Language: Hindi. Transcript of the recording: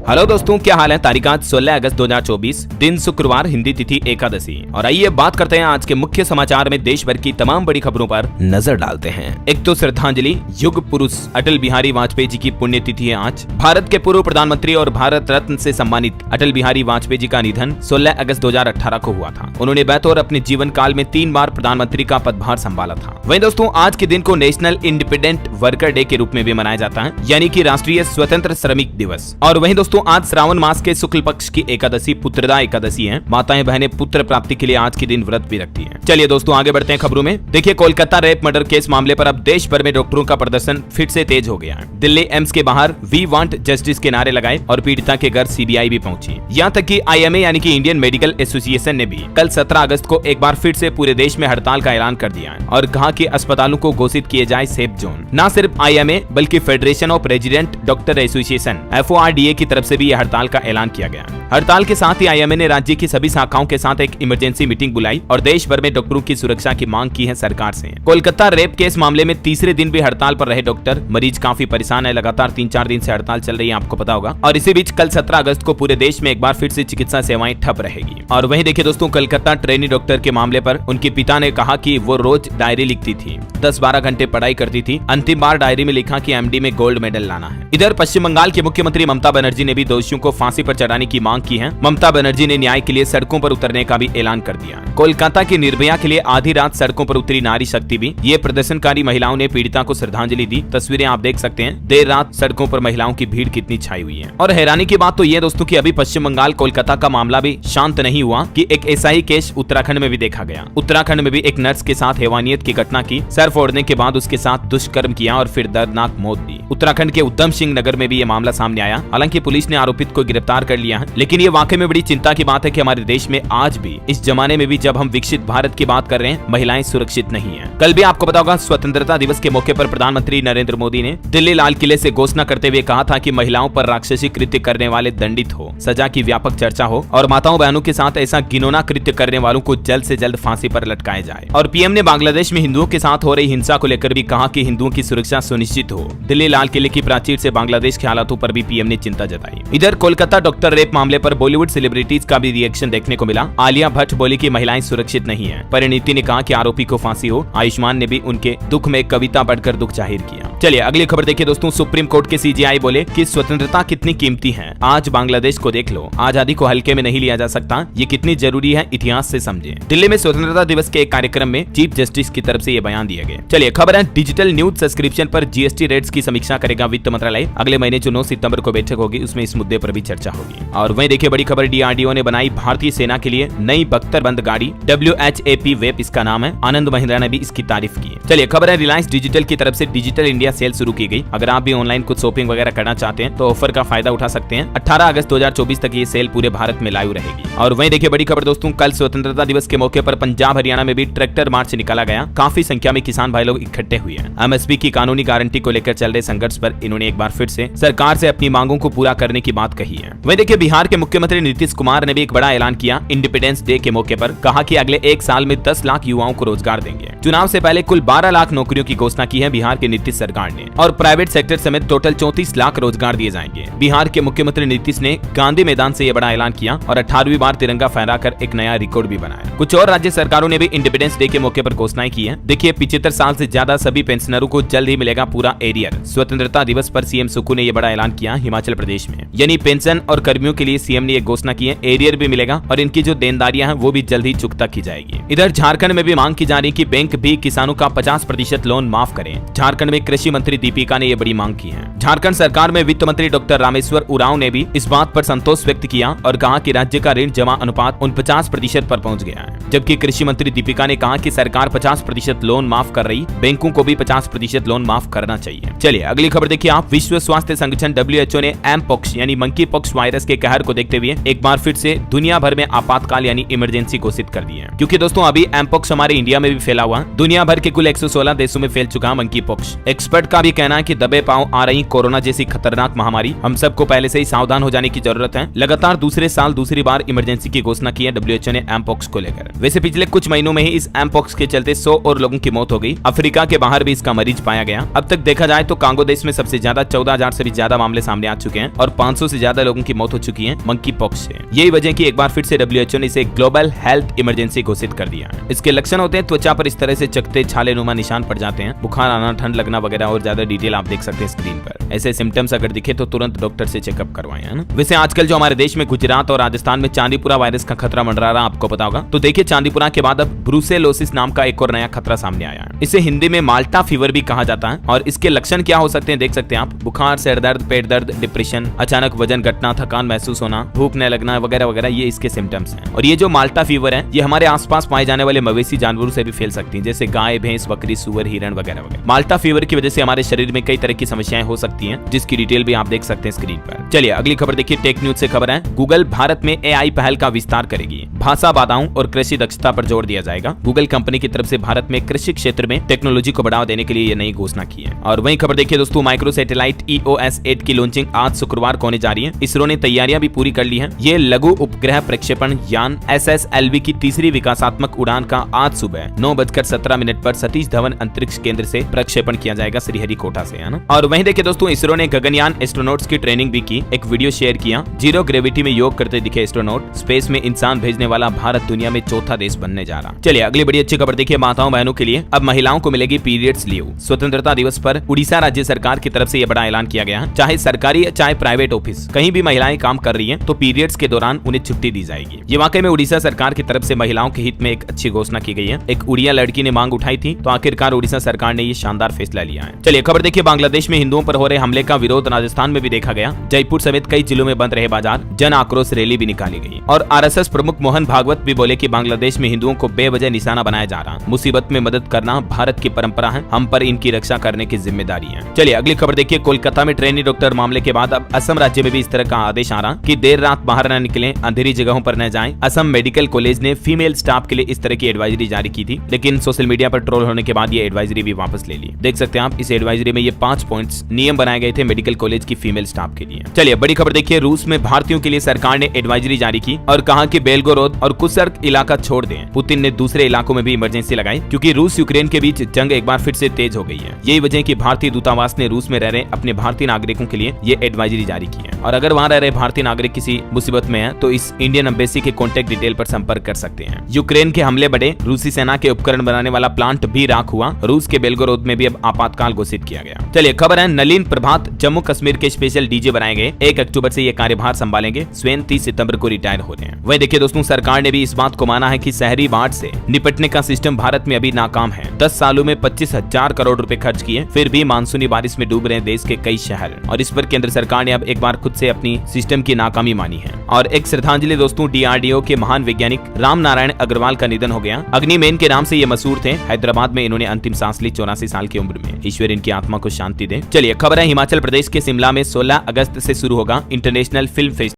हेलो दोस्तों, क्या हाल है। तारीख आज 16 अगस्त 2024, दिन शुक्रवार, हिंदी तिथि एकादशी। और आइए बात करते हैं आज के मुख्य समाचार में देश भर की तमाम बड़ी खबरों पर नजर डालते हैं। एक तो श्रद्धांजलि, युग पुरुष अटल बिहारी वाजपेयी जी की पुण्यतिथि है आज। भारत के पूर्व प्रधानमंत्री और भारत रत्न से सम्मानित अटल बिहारी वाजपेयी जी का निधन 16 अगस्त 2018 को हुआ था। उन्होंने बतौर अपने जीवन काल में 3 बार प्रधानमंत्री का पदभार संभाला था। वहीं दोस्तों, आज के दिन को नेशनल इंडिपेंडेंट वर्कर डे के रूप में भी मनाया जाता है, यानी कि राष्ट्रीय स्वतंत्र श्रमिक दिवस। और वहीं दोस्तों, आज श्रावण मास के शुक्ल पक्ष की एकादशी पुत्रदा एकादशी है। माताएं बहनें पुत्र प्राप्ति के लिए आज के दिन व्रत भी रखती हैं। चलिए दोस्तों, आगे बढ़ते हैं खबरों में। देखिए, कोलकाता रेप मर्डर केस मामले पर अब देश भर में डॉक्टरों का प्रदर्शन फिर से तेज हो गया है। दिल्ली एम्स के बाहर वी वांट जस्टिस के नारे लगाए और पीड़िता के घर सीबीआई भी पहुंची। यहाँ तक कि IMA यानी कि इंडियन मेडिकल एसोसिएशन ने भी कल 17 अगस्त को एक बार फिर से पूरे देश में हड़ताल का ऐलान कर दिया है और कहा कि अस्पतालों को घोषित किए जाए सेफ जोन। न सिर्फ IMA बल्कि federation of resident doctor association FORDA की तरफ से भी यह हड़ताल का ऐलान किया गया। हड़ताल के साथ ही IMA ने राज्य की सभी शाखाओं के साथ एक इमरजेंसी मीटिंग बुलाई और देश भर में डॉक्टरों की सुरक्षा की मांग की है सरकार से। कोलकाता रेप केस मामले में तीसरे दिन भी हड़ताल पर रहे डॉक्टर, मरीज काफी परेशान है। लगातार 3-4 दिन से हड़ताल चल रही है, आपको पता होगा। और इसी बीच कल 17 अगस्त को पूरे देश में एक बार फिर से चिकित्सा सेवाएं ठप रहेगी। और वहीं देखिए दोस्तों, कोलकाता ट्रेनी डॉक्टर के मामले पर उनके पिता ने कहा कि वो रोज डायरी लिखती थी, 10-12 घंटे पढ़ाई करती थी। अंतिम बार डायरी में लिखा कि MD में गोल्ड मेडल लाना है। इधर पश्चिम बंगाल की मुख्यमंत्री ममता बनर्जी ने भी दोषियों को फांसी पर चढ़ाने की मांग की है। ममता बनर्जी ने न्याय के लिए सड़कों पर उतरने का भी ऐलान कर दिया। कोलकाता की निर्भया के लिए आधी रात सड़कों पर उतरी नारी शक्ति भी। ये प्रदर्शनकारी महिलाओं ने पीड़िता को श्रद्धांजलि दी। तस्वीरें आप देख सकते हैं, देर रात सड़कों पर महिलाओं की भीड़ कितनी छाई हुई है। और हैरानी की बात तो ये दोस्तों कि अभी पश्चिम बंगाल कोलकाता का मामला भी शांत नहीं हुआ कि एक ऐसा ही केस उत्तराखंड में भी देखा गया। उत्तराखंड में भी एक नर्स के साथ हैवानियत की घटना की, सर फोड़ने के बाद उसके साथ दुष्कर्म किया और फिर दर्दनाक मौत दी। उत्तराखंड के उधम सिंह नगर में भी ये मामला सामने आया। हालांकि पुलिस ने आरोपित को गिरफ्तार कर लिया है, लेकिन ये वाकई में बड़ी चिंता की बात है कि हमारे देश में आज भी, इस जमाने में भी जब हम विकसित भारत की बात कर रहे हैं, महिलाएं सुरक्षित नहीं है। कल भी आपको पता होगा, स्वतंत्रता दिवस के मौके पर प्रधानमंत्री नरेंद्र मोदी ने दिल्ली लाल किले से घोषणा करते हुए कहा था कि महिलाओं पर राक्षसी कृत्य करने वाले दंडित हो, सजा की व्यापक चर्चा हो और माताओं बहनों के साथ ऐसा घिनौना कृत्य करने वालों को जल्द से जल्द फांसी पर लटकाया जाए। और PM ने बांग्लादेश में हिंदुओं के साथ हो रही हिंसा को लेकर भी कहा कि हिंदुओं की सुरक्षा सुनिश्चित हो। दिल्ली लाल किले की प्राचीर से बांग्लादेश के हालातों पर भी PM ने चिंता जताई। इधर कोलकाता डॉक्टर रेप मामले पर बॉलीवुड सेलिब्रिटीज का भी रिएक्शन देखने को मिला। आलिया भट्ट बोली कि महिलाएं सुरक्षित नहीं है। परिणीति ने कहा कि आरोपी को फांसी हो। आयुष्मान ने भी उनके दुख में कविता पढ़कर दुख जाहिर किया। चलिए अगली खबर देखिए दोस्तों, सुप्रीम कोर्ट के CJI बोले कि स्वतंत्रता कितनी कीमती है। आज बांग्लादेश को देख लो, आजादी को हल्के में नहीं लिया जा सकता। ये कितनी जरूरी है, इतिहास से समझे। दिल्ली में स्वतंत्रता दिवस के एक कार्यक्रम में चीफ जस्टिस की तरफ से ये बयान दिए गए। चलिए खबर है, डिजिटल न्यूज सब्सक्रिप्शन पर GST रेट्स की समीक्षा करेगा वित्त मंत्रालय। अगले महीने जो 9 सितंबर को बैठक होगी, उसमें इस मुद्दे पर भी चर्चा होगी। और वहीं देखिए बड़ी खबर, DRDO ने बनाई भारतीय सेना के लिए नई बख्तरबंद गाड़ी, WHAP वेब इसका नाम है। आनंद महिंद्रा ने भी इसकी तारीफ की। चलिए खबर है, रिलायंस डिजिटल की तरफ से डिजिटल इंडिया सेल शुरू की गई। अगर आप भी ऑनलाइन कुछ शॉपिंग वगैरह करना चाहते हैं तो ऑफर का फायदा उठा सकते हैं। 18 अगस्त 2024 तक ये सेल पूरे भारत में लाइव रहेगी। और वहीं देखिए बड़ी खबर दोस्तों, कल स्वतंत्रता दिवस के मौके पर पंजाब हरियाणा में भी ट्रैक्टर मार्च निकाला गया। काफी संख्या में किसान भाई लोग इकट्ठे हुए हैं। MSP की कानूनी गारंटी को लेकर चल रहे संघर्ष पर इन्होंने एक बार फिर से सरकार से अपनी मांगों को पूरा करने की बात कही है। वहीं देखिए बिहार के मुख्यमंत्री नीतीश कुमार ने भी एक बड़ा ऐलान किया। इंडिपेंडेंस डे के मौके पर कहा कि अगले 1 साल में 10 लाख युवाओं को रोजगार देंगे। चुनाव से पहले कुल 12 लाख नौकरियों की घोषणा की है बिहार के नीतीश सरकार ने और प्राइवेट सेक्टर समेत टोटल 34 लाख रोजगार दिए जाएंगे। बिहार के मुख्यमंत्री नीतीश ने गांधी मैदान से यह बड़ा ऐलान किया और 18वीं बार तिरंगा फहराकर एक नया रिकॉर्ड भी बनाया। कुछ और राज्य सरकारों ने भी इंडिपेंडेंस डे के मौके पर घोषणाएं की है। देखिए 75 साल से ज्यादा सभी पेंशनरों को जल्द ही मिलेगा पूरा एरियर। स्वतंत्रता दिवस पर CM सुक्खू ने यह बड़ा ऐलान किया हिमाचल प्रदेश में, यानी पेंशन और कर्मियों के लिए CM ने एक घोषणा की है, एरियर भी मिलेगा और इनकी जो देनदारियां हैं वो भी जल्द ही चुकता की जाएगी। इधर झारखंड में भी मांग की जा रही कि बैंक भी किसानों का 50% लोन माफ करें। झारखंड में कृषि मंत्री दीपिका ने यह बड़ी मांग की है। झारखंड सरकार में वित्त मंत्री डॉक्टर रामेश्वर उरांव ने भी इस बात पर संतोष व्यक्त किया और कहा कि राज्य का ऋण जमा अनुपात 49% पर पहुंच गया है। जबकि कृषि मंत्री दीपिका ने कहा कि सरकार 50% लोन माफ कर रही, बैंकों को भी 50% लोन माफ करना चाहिए। चलिए अगली खबर देखिए आप, विश्व स्वास्थ्य संगठन WHO ने एमपॉक्स यानी मंकी पॉक्स वायरस के कहर को देखते हुए एक बार फिर से दुनिया भर में आपातकाल यानी इमरजेंसी घोषित कर दी है। क्योंकि दोस्तों अभी एमपॉक्स हमारे इंडिया में भी फैला हुआ, दुनिया भर के कुल 116 देशों में फैल चुका मंकी पॉक्स। एक्सपर्ट का भी कहना है कि दबे पांव आ रही कोरोना जैसी खतरनाक महामारी, हम सबको पहले से ही सावधान हो जाने की जरूरत है। लगातार दूसरे साल दूसरी बार इमरजेंसी की घोषणा की है WHO ने एमपॉक्स को लेकर। वैसे पिछले कुछ महीनों में ही इस एमपॉक्स के चलते 100 और लोगों की मौत हो गई। अफ्रीका के बाहर भी इसका मरीज पाया गया। अब तक देखा जाए तो कांगो देश में सबसे ज्यादा 14,000 से भी ज्यादा मामले सामने आ चुके हैं और अब 500 से ज्यादा लोगों की मौत हो चुकी है मंकी पॉक्स से। यही वजह कि एक बार फिर से WHO ने इसे ग्लोबल हेल्थ इमरजेंसी घोषित कर दिया है। इसके लक्षण होते हैं त्वचा पर इस तरह से चकते छालेनुमा निशान पड़ जाते हैं, बुखार आना, ठंड लगना वगैरह, और ज्यादा डिटेल आप देख सकते हैं स्क्रीन पर। ऐसे सिम्टम्स अगर दिखे तो तुरंत डॉक्टर से चेकअप करवाएं, है ना। वैसे आजकल जो हमारे देश में गुजरात और राजस्थान में चांदीपुरा वायरस का खतरा मंडरा रहा, आपको पता होगा। तो देखिए चांदीपुरा के बाद अब ब्रूसेलोसिस नाम का एक और नया खतरा सामने आया है। इसे हिंदी में माल्टा फीवर भी कहा जाता है। और इसके लक्षण क्या हो सकते हैं देख सकते हैं आप, बुखार, सिर दर्द, पेट दर्द, डिप्रेशन, अचानक वजन घटना, थकान महसूस होना, भूख न लगना वगैरह वगैरह, ये इसके सिम्टम्स हैं। और ये जो माल्टा फीवर है ये हमारे आसपास पाए जाने वाले मवेशी जानवरों से भी फैल सकती है, जैसे गाय, भैंस, बकरी, सुअर, हिरण वगैरह वगैरह। माल्टा फीवर की वजह से हमारे शरीर में कई तरह की समस्याएं हो सकती हैं, जिसकी डिटेल भी आप देख सकते हैं स्क्रीन पर। चलिए अगली खबर देखिए, टेक न्यूज से खबर है, गूगल भारत में AI पहल का विस्तार करेगी। भाषा बाधाओं और कृषि दक्षता पर जोर दिया जाएगा। गूगल कंपनी की तरफ से भारत में कृषि क्षेत्र में टेक्नोलॉजी को बढ़ावा देने के लिए ये नई घोषणा की है। और वही खबर देखिए दोस्तों, माइक्रो सैटेलाइट EOS 8 की लॉन्चिंग आज शुक्रवार को होने जा रही है। इसरो ने तैयारियां भी पूरी कर ली है। ये लघु उपग्रह प्रक्षेपण यान SSLV की तीसरी विकासात्मक उड़ान का आज सुबह 9:17 पर सतीश धवन अंतरिक्ष केंद्र से प्रक्षेपण किया जाएगा, श्रीहरिकोटा से, है ना। और वहीं देखिए दोस्तों, इसरो ने गगनयान एस्ट्रोनॉट्स की ट्रेनिंग भी की। एक वीडियो शेयर किया, जीरो ग्रेविटी में योग करते दिखे एस्ट्रोनॉट। स्पेस में इंसान भेजने वाला भारत दुनिया में चौथा देश बनने जा रहा। चलिए अगली बड़ी अच्छी खबर देखिए, माताओं बहनों के लिए अब महिलाओं को मिलेगी पीरियड्स लीव। स्वतंत्रता दिवस पर उड़ीसा राज्य सरकार की तरफ से यह बड़ा ऐलान किया गया है। चाहे सरकारी चाहे प्राइवेट ऑफिस, कहीं भी महिलाएं काम कर रही हैं तो पीरियड्स के दौरान उन्हें छुट्टी दी जाएगी। ये वाकई में उड़ीसा सरकार की तरफ से महिलाओं के हित में एक अच्छी घोषणा की गई है। एक उड़िया लड़की ने मांग उठाई थी तो आखिरकार उड़ीसा सरकार ने ये शानदार फैसला लिया है। चलिए खबर देखिए, बांग्लादेश में हिंदुओं पर हो रहे हमले का विरोध राजस्थान में भी देखा गया। जयपुर समेत कई जिलों में बंद रहे बाजार, जन आक्रोश रैली भी निकाली गई। और RSS प्रमुख मोहन भागवत भी बोले कि बांग्लादेश में हिंदुओं को बेवजह निशाना बनाया जा रहा। मुसीबत में मदद करना भारत की परंपरा है, हम पर इनकी रक्षा करने की जिम्मेदारी है। चलिए अगली खबर देखिए, कोलकाता में ट्रेनी डॉक्टर मामले के बाद अब असम राज्य में भी इस तरह का आदेश आ रहा कि देर रात बाहर न निकलें, अंधेरी जगहों पर न जाएं। असम मेडिकल कॉलेज ने फीमेल स्टाफ के लिए इस तरह की एडवाइजरी जारी की थी, लेकिन सोशल मीडिया पर ट्रोल होने के बाद ये एडवाइजरी भी वापस ले ली। देख सकते हैं आप, इस एडवाइजरी में ये 5 पॉइंट्स नियम बनाए गए थे मेडिकल कॉलेज की फीमेल स्टाफ के लिए। चलिए बड़ी खबर देखिए, रूस में भारतीयों के लिए सरकार ने एडवाइजरी जारी की और कहा कि बेलगोरोद और कुर्स्क इलाका छोड़ दें। पुतिन ने दूसरे इलाकों में भी इमरजेंसी लगाई क्योंकि रूस यूक्रेन के बीच जंग एक बार फिर से तेज हो गई है। यही वजह कि भारतीय दूतावास ने रूस में रह रहे अपने भारतीय नागरिकों के लिए ये एडवाइजरी जारी की है। और अगर वहां रह रहे भारतीय नागरिक किसी मुसीबत में है तो इस इंडियन एम्बेसी के कॉन्टैक्ट डिटेल पर संपर्क कर सकते हैं। यूक्रेन के हमले बढ़े, रूसी सेना के उपकरण बनाने वाला प्लांट भी राख हुआ। रूस के बेलगोरोद में भी अब आपातकाल घोषित किया गया। चलिए खबर है, नलिन प्रभात जम्मू कश्मीर के स्पेशल डीजे बनाए गए। 1 अक्टूबर से ये कार्यभार संभालेंगे। स्वयं 30 सितंबर को रिटायर हो रहे हैं। वही देखिए दोस्तों, सरकार ने भी इस बात को माना है कि शहरी बाढ़ से निपटने का सिस्टम भारत में अभी नाकाम है। 10 सालों में 25,000 करोड़ रुपए खर्च किए, फिर भी मानसूनी बारिश में डूब रहे देश के कई शहर। और इस पर केंद्र सरकार ने अब एक बार खुद से अपनी सिस्टम की नाकामी मानी है। और एक श्रद्धांजलि दोस्तों, DRDO के महान वैज्ञानिक राम नारायण अग्रवाल का निधन हो गया। अग्निमेन के नाम से ये मशहूर थे। हैदराबाद में इन्होंने अंतिम सांस ली 84 साल की उम्र में। ईश्वर इनकी आत्मा को शांति दे। चलिए खबर है, हिमाचल प्रदेश के शिमला में 16 अगस्त से शुरू होगा इंटरनेशनल फिल्म फेस्टिवल।